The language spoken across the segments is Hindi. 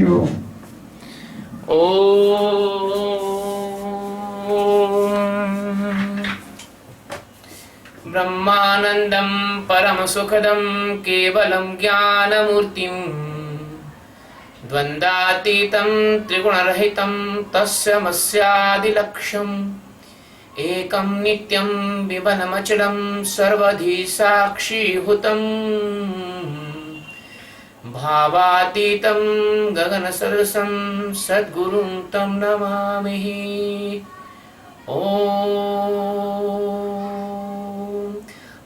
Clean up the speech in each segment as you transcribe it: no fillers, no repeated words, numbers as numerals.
शिव ब्रह्मानंदं परम सुखदं केवलं ज्ञानमूर्तिं द्वन्द्वातीतं त्रिगुणरहितं तस्मैवादिलक्ष्यम् एकं नित्यं विमलमचलं सर्वधि साक्षीभूतं भावातीतं गगनसदृशं सद्गुरुं तं नमामि। ॐ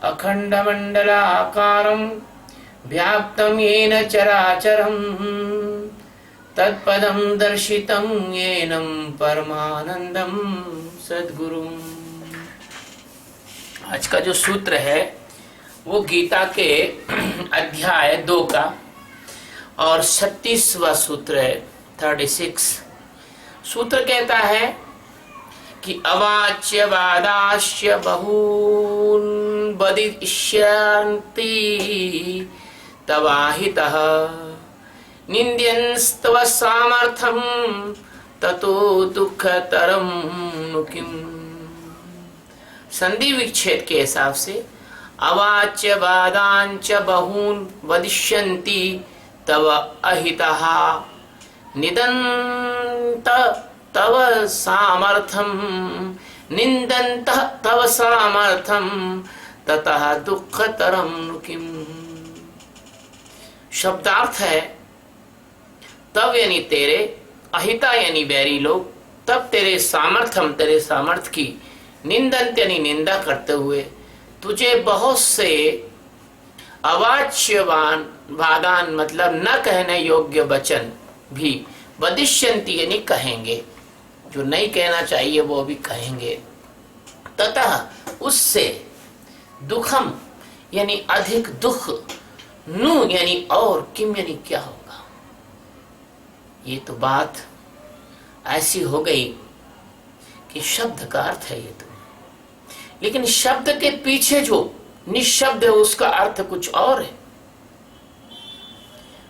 अखण्डमण्डलाकारं व्याप्तं येन चराचरं तत्पदं दर्शितं येन परमानंदं सद्गुरुं। आज का जो सूत्र है वो गीता के अध्याय 2 का और 36वां सूत्र है, 36। सूत्र कहता है कि अवाच्य वादाश्य बहून् वदिष्यन्ति तवाहितः निन्द्यंस्तव सामर्थ्यं ततो दुःखतरं नु किम्। संधि विच्छेद के हिसाब से अवाच्य वादांच बहून् वदिष्यन्ति तव अहितः निदन्त तव सामर्थ्यं निन्दन्तः तव सामर्थ्यं ततः दुःखतरं नु किम्। शब्दार्थ है तब यानी तेरे, अहिता यानी बैरी लोग, तब तेरे सामर्थ्यम तेरे सामर्थ्य की, निंदंत यानी निंदा करते हुए तुझे बहुत से अवाच्यवान वादान मतलब न कहने योग्य वचन भी वदिष्यन्ति यानी कहेंगे, जो नहीं कहना चाहिए वो भी कहेंगे। ततः उससे दुखम यानी अधिक दुख, नु यानी और, किम यानी क्या होगा। ये तो बात ऐसी हो गई कि शब्द का अर्थ है ये तो, लेकिन शब्द के पीछे जो निशब्द है उसका अर्थ कुछ और है।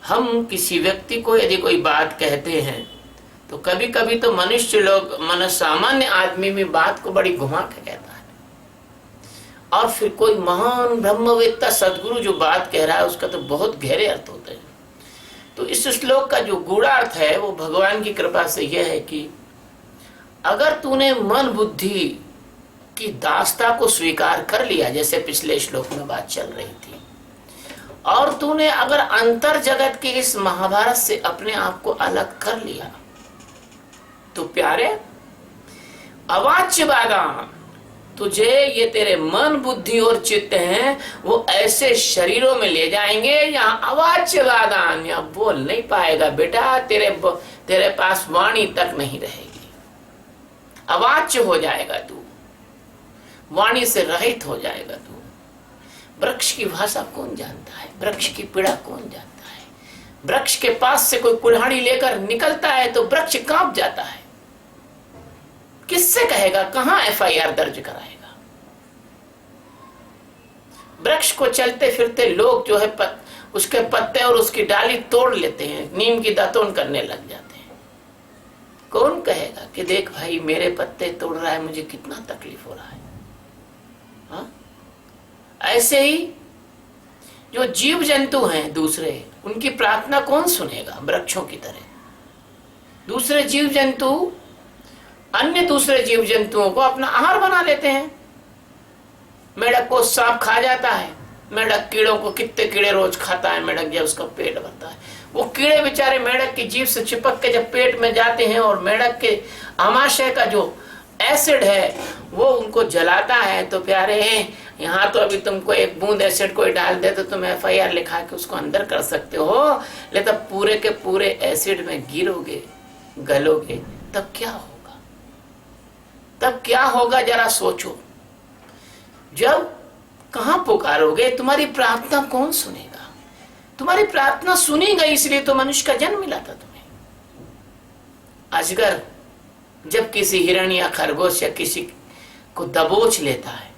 हम किसी व्यक्ति को यदि कोई बात कहते हैं तो कभी कभी तो मनुष्य लोग मन सामान्य आदमी में बात को बड़ी घुमा के कहता है, और फिर कोई महान ब्रह्मवेत्ता सदगुरु जो बात कह रहा है उसका तो बहुत गहरे अर्थ होते हैं। तो इस श्लोक का जो गूढ़ार्थ है वो भगवान की कृपा से यह है कि अगर तूने मन बुद्धि की दास्ता को स्वीकार कर लिया, जैसे पिछले श्लोक में बात चल रही थी, और तूने अगर अंतर जगत के इस महाभारत से अपने आप को अलग कर लिया, तो प्यारे अवाच्यवादा तुझे ये तेरे मन बुद्धि और चित्त हैं वो ऐसे शरीरों में ले जाएंगे यहाँ अवाच्यवादान, यहाँ बोल नहीं पाएगा बेटा, तेरे पास वाणी तक नहीं रहेगी, अवाच्य हो जाएगा तू, वाणी से रहित हो जाएगा तू। वृक्ष की भाषा कौन जानता है, वृक्ष की पीड़ा कौन जानता है। वृक्ष के पास से कोई कुल्हाड़ी लेकर निकलता है तो वृक्ष कांप जाता है, किससे कहेगा, कहां एफआईआर दर्ज कराएगा। वृक्ष को चलते फिरते लोग जो है उसके पत्ते और उसकी डाली तोड़ लेते हैं, नीम की दातुन करने लग जाते हैं। कौन कहेगा कि देख भाई मेरे पत्ते तोड़ रहा है, मुझे कितना तकलीफ हो रहा है। हाँ? ऐसे ही जो जीव जंतु हैं दूसरे, उनकी प्रार्थना कौन सुनेगा। वृक्षों की तरह दूसरे जीव जंतु अन्य दूसरे जीव जंतुओं को अपना आहार बना लेते हैं। मेढक को सांप खा जाता है, मेढक कीड़ों को, कितने कीड़े रोज खाता है मेढक जब उसका पेट भरता है। वो कीड़े बेचारे मेढक की जीभ से चिपक के जब पेट में जाते हैं और मेढक के आमाशय का जो एसिड है वो उनको जलाता है, तो प्यारे यहाँ तो अभी तुमको एक बूंद एसिड कोई डाल दे तो तुम एफआईआर लिखा के उसको अंदर कर सकते हो, लेकिन तब पूरे के पूरे एसिड में गिरोगे, गलोगे, तब क्या होगा, तब क्या होगा जरा सोचो। जब कहां पुकारोगे, तुम्हारी प्रार्थना कौन सुनेगा। तुम्हारी प्रार्थना सुनी गई इसलिए तो मनुष्य का जन्म मिला था तुम्हें। अजगर जब किसी हिरण या खरगोश या किसी को दबोच लेता है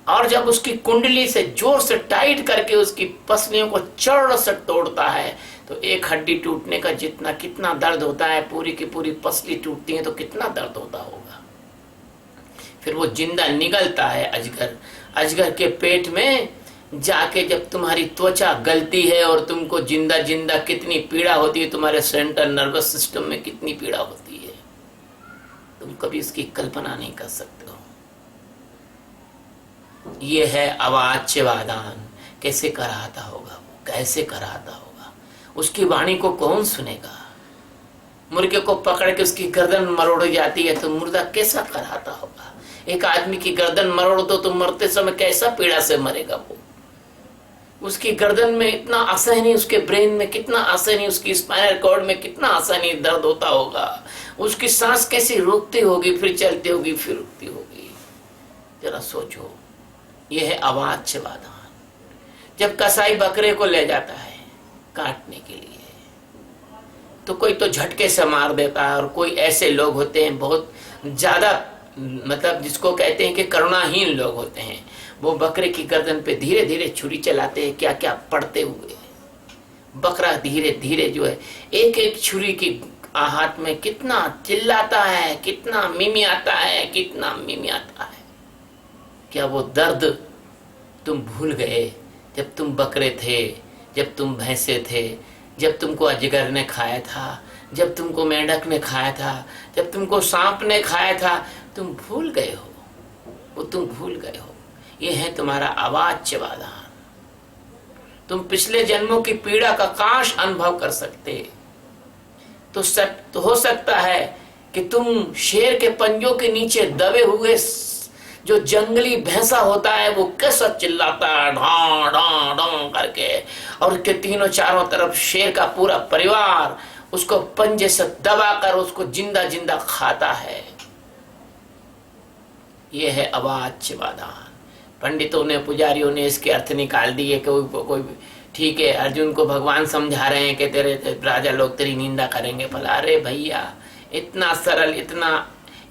और जब उसकी कुंडली से जोर से टाइट करके उसकी पसलियों को चौड़ से तोड़ता है, तो एक हड्डी टूटने का जितना कितना दर्द होता है, पूरी की पूरी पसली टूटती है तो कितना दर्द होता होगा। फिर वो जिंदा निगलता है अजगर, अजगर के पेट में जाके जब तुम्हारी त्वचा गलती है और तुमको जिंदा जिंदा कितनी पीड़ा होती है, तुम्हारे सेंट्रल नर्वस सिस्टम में कितनी पीड़ा होती है, तुम कभी इसकी कल्पना नहीं कर सकते हो। ये है अवाच्यवादान। कैसे कराता होगा वो, कैसे कराता होगा, उसकी वाणी को कौन सुनेगा। मुर्गे को पकड़ के उसकी गर्दन मरोड़ जाती है तो मुर्दा कैसा कराता होगा। एक आदमी की गर्दन मरोड़ दो तो मरते समय कैसा पीड़ा से मरेगा वो। उसकी गर्दन में इतना असहनीय, उसके ब्रेन में कितना असहनीय, उसकी स्पाइनल कॉर्ड में कितना असहनीय दर्द होता होगा। उसकी सांस कैसी रुकती होगी, फिर चलती होगी, फिर रुकती होगी। जरा सोचो। यह है अवाच्यवादान। जब कसाई बकरे को ले जाता है काटने के लिए तो कोई तो झटके से मार देता है, और कोई ऐसे लोग होते हैं बहुत ज्यादा, मतलब जिसको कहते हैं कि करुणाहीन लोग होते हैं, वो बकरे की गर्दन पे धीरे धीरे छुरी चलाते हैं, क्या क्या पड़ते हुए। बकरा धीरे धीरे जो है एक एक छुरी की हाथ में कितना चिल्लाता है, कितना मिमियाता है, कितना मिमियाता है। क्या वो दर्द तुम भूल गए जब तुम बकरे थे, जब तुम भैंसे थे, जब तुमको अजगर ने खाया था, जब तुमको मेंढक ने खाया था, जब तुमको सांप ने खाया था, तुम भूल गए हो, वो तुम भूल गए हो। ये है तुम्हारा अवाच्यवादान। तुम पिछले जन्मों की पीड़ा का काश अनुभव कर सकते तो हो सकता है कि तुम शेर के पंजों के नीचे दबे हुए जो जंगली भैंसा होता है वो कैसा चिल्लाता है ढां ढां ढां करके, और उसके तीनों चारों तरफ शेर का पूरा परिवार उसको पंजे से दबाकर उसको जिंदा जिंदा खाता है। यह है अवाच्यवादान। पंडितों ने, पुजारियों ने इसके अर्थ निकाल दिए कि कोई ठीक है, अर्जुन को भगवान समझा रहे हैं कि तेरे राजा लोग तेरी निंदा करेंगे भला। अरे भैया, इतना सरल,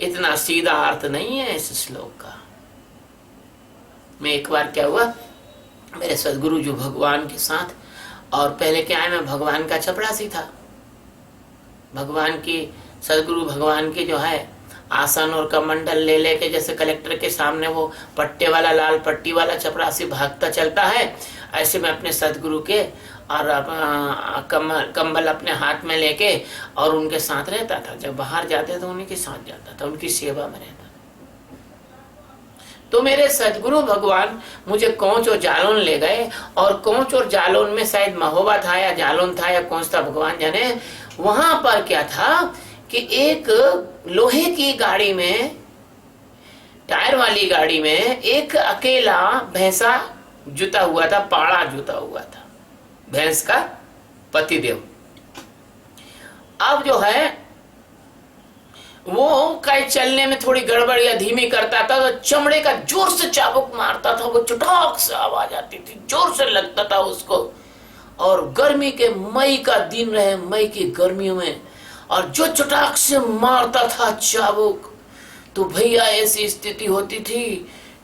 इतना सीधा अर्थ नहीं है इस श्लोक का। मैं एक बार क्या हुआ, मेरे सदगुरु जो भगवान के साथ, और पहले क्या है, मैं भगवान का चपरासी था। भगवान की सदगुरु भगवान के जो है आसन और कमंडल ले लेके, जैसे कलेक्टर के सामने वो पट्टे वाला, लाल पट्टी वाला चपरासी भागता चलता है, ऐसे मैं अपने सदगुरु के और कंबल अपने हाथ में लेके और उनके साथ रहता था। जब बाहर जाते तो उन्हीं के साथ जाता था, उनकी सेवा में रहता। तो मेरे सदगुरु भगवान मुझे कोंच और जालौन ले गए, और कोंच और जालौन में शायद महोबा था या जालौन था या कौन सा भगवान जाने। वहां पर क्या था कि एक लोहे की गाड़ी में, टायर वाली गाड़ी में एक अकेला भैंसा जुता हुआ था, पाड़ा जुता हुआ था, भैंस का पतिदेव। अब जो है वो कहीं चलने में थोड़ी गड़बड़ या धीमी करता था तो चमड़े का जोर से चाबुक मारता था, वो चुटाक से आवाज आती थी, जोर से लगता था उसको। और गर्मी के मई का दिन रहे, मई की गर्मियों में, और जो चुटाक से मारता था चाबुक, तो भैया ऐसी स्थिति होती थी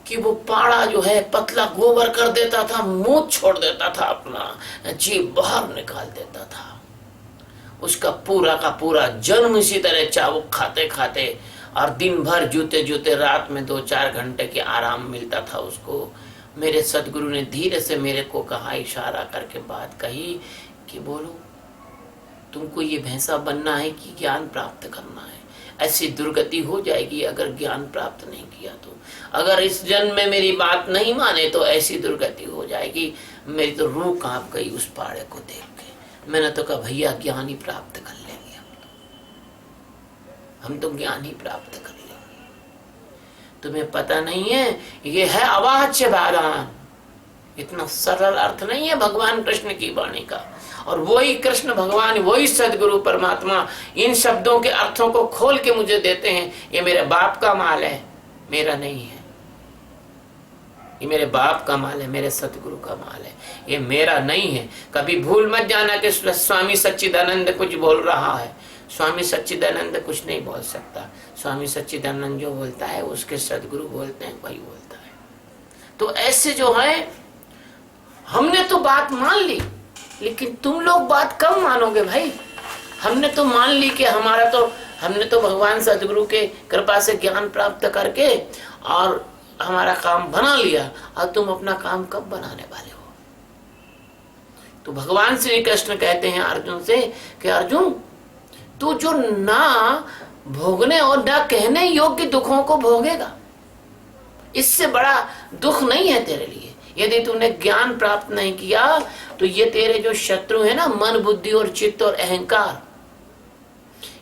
कि वो पाड़ा जो है पतला गोबर कर देता था, मुंह छोड़ देता था, अपना जीभ बाहर निकाल देता था। उसका पूरा का पूरा जन्म इसी तरह चाबुक खाते खाते, और दिन भर जूते जूते, रात में 2-4 घंटे के आराम मिलता था उसको। मेरे सदगुरु ने धीरे से मेरे को कहा, इशारा करके बात कही कि बोलो, तुमको ये भैंसा बनना है कि ज्ञान प्राप्त करना है। ऐसी दुर्गति हो जाएगी अगर ज्ञान प्राप्त नहीं किया तो। अगर इस जन्म में मेरी बात नहीं माने तो ऐसी दुर्गति हो जाएगी। मेरी तो रूह कांप गई उस पाड़े को देख के। मैंने तो कहा, भैया ज्ञान ही प्राप्त कर लेंगे हम तो ज्ञान ही प्राप्त कर लेंगे। तुम्हें पता नहीं है, ये है अवाच्यवादान। इतना सरल अर्थ नहीं है भगवान कृष्ण की वाणी का। और वही कृष्ण भगवान, वही सदगुरु परमात्मा इन शब्दों के अर्थों को खोल के मुझे देते हैं। ये मेरे बाप का माल है, मेरा नहीं है। ये मेरे बाप का माल है, मेरे सतगुरु का माल है, ये मेरा नहीं है। कभी भूल मत जाना कि स्वामी सच्चिदानंद कुछ बोल रहा है। स्वामी सच्चिदानंद कुछ नहीं बोल सकता। स्वामी सच्चिदानंद जो बोलता है उसके सदगुरु बोलते हैं, वही बोलता है। तो ऐसे जो है, हमने तो बात मान ली, लेकिन तुम लोग बात कब मानोगे भाई। हमने तो मान ली कि हमने तो भगवान सदगुरु के कृपा से ज्ञान प्राप्त करके और हमारा काम बना लिया, और तुम अपना काम कब बनाने वाले हो। तो भगवान श्री कृष्ण कहते हैं अर्जुन से कि अर्जुन, तू जो ना भोगने और ना कहने योग्य दुखों को भोगेगा, इससे बड़ा दुख नहीं है तेरे लिए। यदि तूने ज्ञान प्राप्त नहीं किया तो ये तेरे जो शत्रु है ना, मन बुद्धि और चित्त और अहंकार,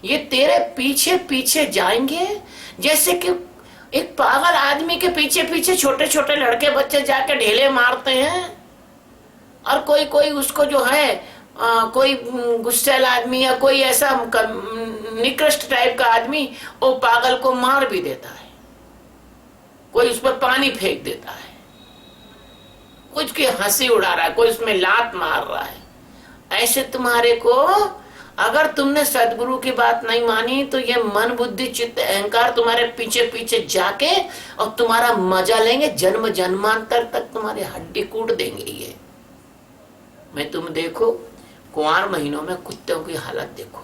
ये तेरे पीछे पीछे जाएंगे। जैसे कि एक पागल आदमी के पीछे पीछे छोटे छोटे लड़के बच्चे जाके ढेले मारते हैं, और कोई कोई उसको जो है कोई गुस्सैल आदमी या कोई ऐसा निकृष्ट टाइप का आदमी वो पागल को मार भी देता है, कोई उस पर पानी फेंक देता है, कुछ की हंसी उड़ा रहा है, कोई उसमें लात मार रहा है। ऐसे तुम्हारे को अगर तुमने सदगुरु की बात नहीं मानी तो ये मन बुद्धि चित्त अहंकार तुम्हारे पीछे पीछे जाके और तुम्हारा मजा लेंगे, जन्म जन्मांतर तक तुम्हारी हड्डी कूट देंगे। ये मैं तुम देखो कुंवार महीनों में कुत्तों की हालत देखो,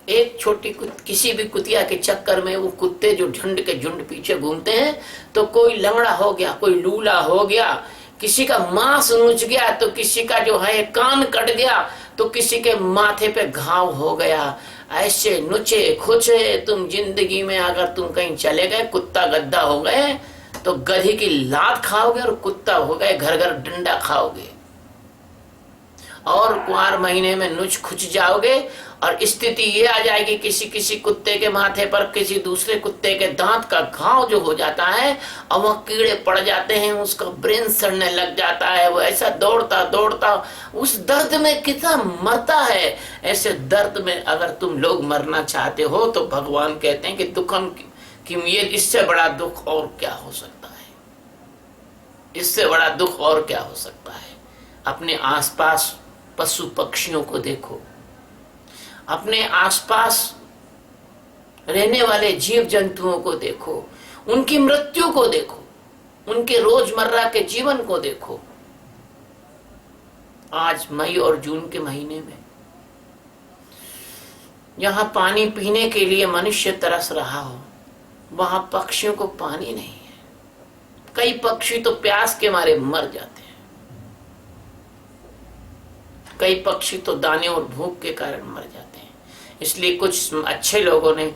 एक छोटी किसी भी कुतिया के चक्कर में वो कुत्ते जो झुंड के झुंड पीछे घूमते हैं, तो कोई लंगड़ा हो गया, कोई लूला हो गया, किसी का मांस नोच गया, तो किसी का जो है कान कट गया, तो किसी के माथे पे घाव हो गया। ऐसे नुचे खुचे तुम जिंदगी में अगर तुम कहीं चले गए, कुत्ता गद्दा हो गए तो गधी की लात खाओगे, और कुत्ता हो गए घर घर डंडा खाओगे, और कुंवार महीने में नुच खुच जाओगे। और स्थिति ये आ जाएगी किसी किसी कुत्ते के माथे पर किसी दूसरे कुत्ते के दांत का घाव जो हो जाता है, और वह कीड़े पड़ जाते हैं, उसका ब्रेन सड़ने लग जाता है, वो ऐसा दौड़ता दौड़ता उस दर्द में कितना मरता है। ऐसे दर्द में अगर तुम लोग मरना चाहते हो तो भगवान कहते हैं कि दुखम कि ये इससे बड़ा दुख और क्या हो सकता है, इससे बड़ा दुख और क्या हो सकता है। अपने आसपास पशु पक्षियों को देखो, अपने आसपास रहने वाले जीव जंतुओं को देखो, उनकी मृत्यु को देखो, उनके रोजमर्रा के जीवन को देखो। आज मई और जून के महीने में जहां पानी पीने के लिए मनुष्य तरस रहा हो, वहां पक्षियों को पानी नहीं है। कई पक्षी तो प्यास के मारे मर जाते हैं, कई पक्षी तो दाने और भूख के कारण मर जाते हैं। इसलिए कुछ अच्छे लोगों ने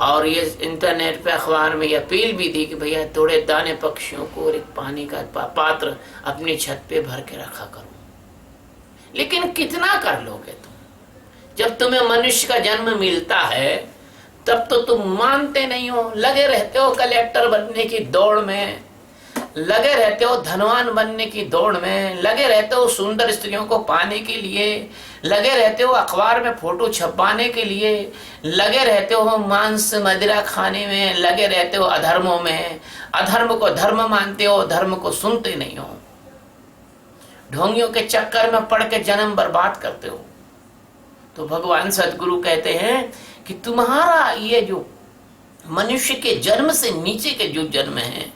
और ये इंटरनेट पे अखबार में अपील भी दी कि भैया थोड़े दाने पक्षियों को और एक पानी का पात्र अपनी छत पे भर के रखा करो। लेकिन कितना कर लोगे तुम? जब तुम्हें मनुष्य का जन्म मिलता है तब तो तुम मानते नहीं हो, लगे रहते हो कलेक्टर बनने की दौड़ में, लगे रहते हो धनवान बनने की दौड़ में, लगे रहते हो सुंदर स्त्रियों को पाने के लिए, लगे रहते हो अखबार में फोटो छपवाने के लिए, लगे रहते हो मांस मदिरा खाने में, लगे रहते हो अधर्मों में, अधर्म को धर्म मानते हो, धर्म को सुनते नहीं हो, ढोंगियों के चक्कर में पड़ के जन्म बर्बाद करते हो। तो भगवान सदगुरु कहते हैं कि तुम्हारा ये जो मनुष्य के जन्म से नीचे के जो जन्म है,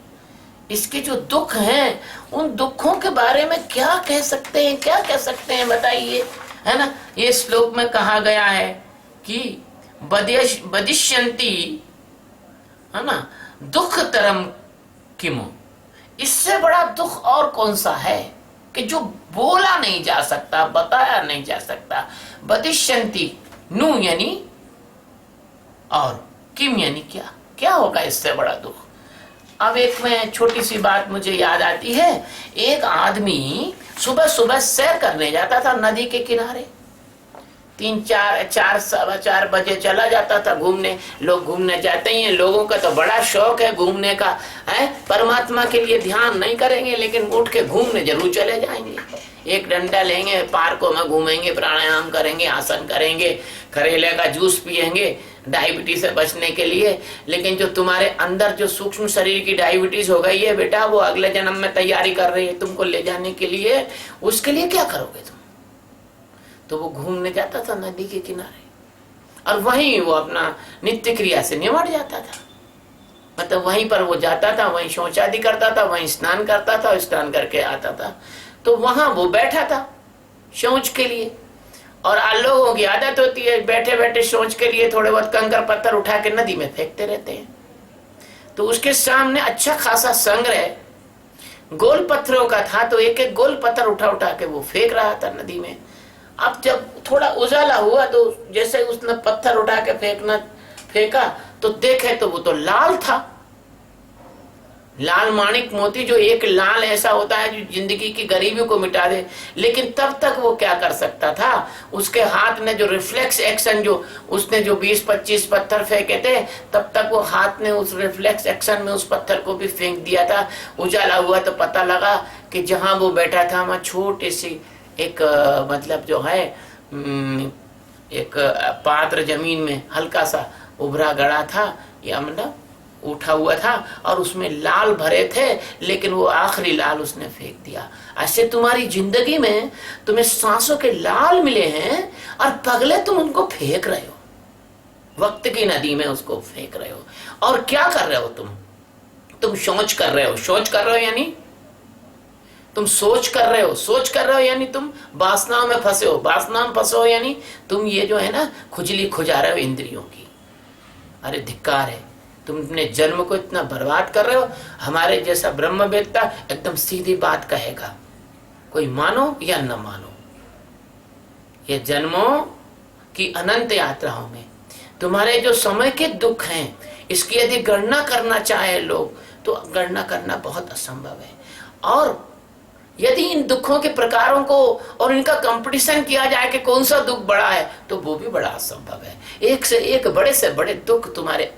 इसके जो दुख हैं, उन दुखों के बारे में क्या कह सकते हैं, क्या कह सकते हैं बताइए, है ना। ये श्लोक में कहा गया है कि बदिष्यन्ति, है ना, दुख तरम किमु, इससे बड़ा दुख और कौन सा है कि जो बोला नहीं जा सकता, बताया नहीं जा सकता। बदिष्यन्ति नु यानी और किम यानी क्या, क्या होगा इससे बड़ा दुख। अब एक में छोटी सी बात मुझे याद आती है। एक आदमी सुबह सुबह सैर करने जाता था नदी के किनारे, 4 बजे चला जाता था घूमने। लोग घूमने जाते ही हैं, लोगों का तो बड़ा शौक है घूमने का, है। परमात्मा के लिए ध्यान नहीं करेंगे लेकिन उठ के घूमने जरूर चले जाएंगे। एक डंडा लेंगे, पार्कों में घूमेंगे, प्राणायाम करेंगे, आसन करेंगे, करेले का जूस पियेंगे डायबिटीज से बचने के लिए। लेकिन जो तुम्हारे अंदर जो सूक्ष्म शरीर की डायबिटीज हो गई है बेटा, वो अगले जन्म में तैयारी कर रही है तुमको ले जाने के लिए, उसके लिए क्या करोगे तुम? तो वो घूमने जाता था नदी के किनारे, और वहीं वो अपना नित्य क्रिया से निमट जाता था। मतलब वहीं पर वो जाता था, वहीं शौचादि करता था, वहीं स्नान करता था, स्नान करके आता था। तो वहां वो बैठा था शौच के लिए। और लोगों की आदत होती है बैठे बैठे शौच के लिए थोड़े बहुत कंकर पत्थर उठा के नदी में फेंकते रहते हैं। तो उसके सामने अच्छा खासा संग्रह गोल पत्थरों का था, तो एक एक गोल पत्थर उठा उठा के वो फेंक रहा था नदी में। अब जब थोड़ा उजाला हुआ तो जैसे उसने पत्थर उठा के फेंका तो देखे तो वो तो लाल था, लाल माणिक मोती, जो एक लाल ऐसा होता है जो जिंदगी की गरीबी को मिटा दे। लेकिन तब तक वो क्या कर सकता था, उसके हाथ ने जो रिफ्लेक्स एक्शन, जो उसने जो 20-25 पत्थर फेंके थे, तब तक वो हाथ ने उस रिफ्लेक्स एक्शन में उस पत्थर को भी फेंक दिया था। उजाला हुआ तो पता लगा कि जहां वो बैठा था वहां छोटी सी एक मतलब जो है एक पात्र जमीन में हल्का सा उभरा गड़ा था, या मतलब उठा हुआ था, और उसमें लाल भरे थे, लेकिन वो आखिरी लाल उसने फेंक दिया। ऐसे तुम्हारी जिंदगी में तुम्हें सांसों के लाल मिले हैं और पगले तुम उनको फेंक रहे हो, वक्त की नदी में उसको फेंक रहे हो। और क्या कर रहे हो तुम शौच कर रहे हो। शौच कर रहे हो यानी तुम सोच कर रहे हो, सोच कर रहे हो यानी तुम वासनाओं में फंसे हो, वासनाओं में फंसे हो यानी तुम ये जो है ना खुजली खुजा रहे हो इंद्रियों की। अरे धिक्कार है, तुम अपने जन्म को इतना बर्बाद कर रहे हो। हमारे जैसा ब्रह्मवेत्ता एकदम सीधी बात कहेगा, कोई मानो या न मानो, ये जन्मों की अनंत यात्राओं में तुम्हारे जो समय के दुख हैं, इसकी यदि गणना करना चाहे लोग तो गणना करना बहुत असंभव है। और यदि इन दुखों के प्रकारों को और इनका कंपटीशन किया जाए कि कौन सा दुख बड़ा है, तो वो भी बड़ा असंभव है। एक से एक बड़े से बड़े दुख तुम्हारे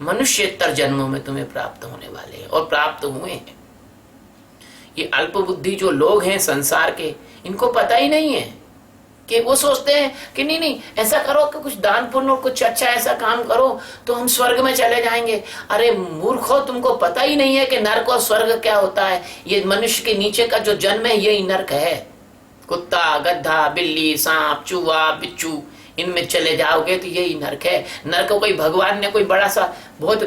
मनुष्यतर जन्मों में तुम्हें प्राप्त होने वाले हैं और प्राप्त हुए हैं। ये अल्प बुद्धि जो लोग हैं संसार के, इनको पता ही नहीं है कि वो सोचते हैं कि नहीं ऐसा करो कि कुछ दान पुण्य और कुछ अच्छा ऐसा काम करो तो हम स्वर्ग में चले जाएंगे। अरे मूर्खो, तुमको पता ही नहीं है कि नरक और स्वर्ग क्या होता है। ये मनुष्य के नीचे का जो जन्म है यही नरक है। कुत्ता, गधा, बिल्ली, सांप, चूहा, बिच्छू, इनमें चले जाओगे तो यही नरक है। नरक कोई भगवान ने कोई बड़ा सा बहुत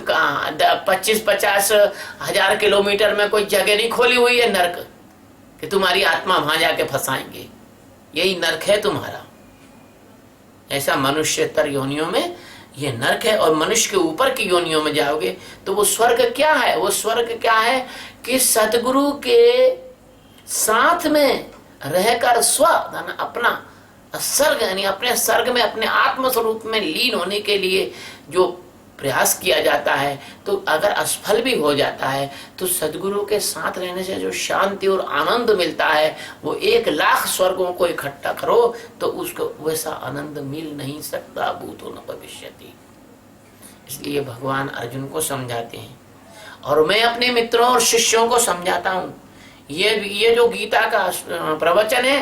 25-50 हजार किलोमीटर में कोई जगह नहीं खोली हुई है नरक कि तुम्हारी आत्मा वहां जाके फंसाएंगे। यही नरक है तुम्हारा। ऐसा मनुष्यतर योनियों में ये नरक है। और मनुष्य के ऊपर की योनियों में जाओगे तो वो स्वर्ग क्या है, वो स्वर्ग क्या है कि सदगुरु के साथ में रहकर स्व अपना सर्ग यानी अपने सर्ग में अपने आत्म स्वरूप में लीन होने के लिए जो प्रयास किया जाता है, तो अगर असफल भी हो जाता है तो सदगुरु के साथ रहने से जो शांति और आनंद मिलता है वो 1,00,000 स्वर्गों को इकट्ठा करो तो उसको वैसा आनंद मिल नहीं सकता। भूतो न भविष्यति। इसलिए भगवान अर्जुन को समझाते हैं और मैं अपने मित्रों और शिष्यों को समझाता हूँ। ये जो गीता का प्रवचन है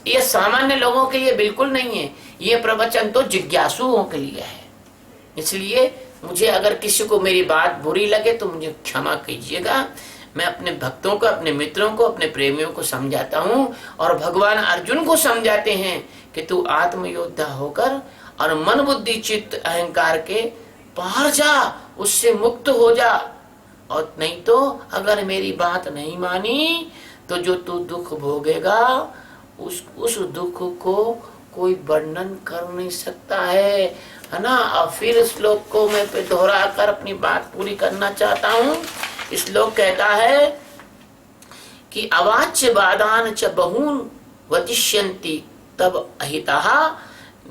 ये सामान्य लोगों के लिए बिल्कुल नहीं है। ये प्रवचन तो जिज्ञासुओं के लिए है। इसलिए मुझे अगर किसी को मेरी बात बुरी लगे तो मुझे क्षमा कीजिएगा। मैं अपने भक्तों को, अपने मित्रों को, अपने प्रेमियों को समझाता हूँ और भगवान अर्जुन को समझाते हैं कि तू आत्मयोद्धा होकर और मन बुद्धि चित्त अहंकार के पार जा, उससे मुक्त हो जा। और नहीं तो अगर मेरी बात नहीं मानी तो जो तू दुख भोगेगा उस दुख को कोई वर्णन कर नहीं सकता है ना। और फिर श्लोक को मैं दोहरा कर अपनी बात पूरी करना चाहता हूँ। श्लोक कहता है कि अवाच्य बादान च बहून वदिष्यन्ति तब अहितः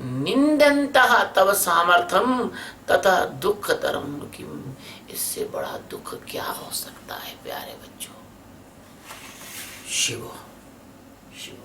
निंदन्तः तव सामर्थ्यम तथा दुःखतरम किम। इससे बड़ा दुख क्या हो सकता है प्यारे बच्चों। शिव शिव।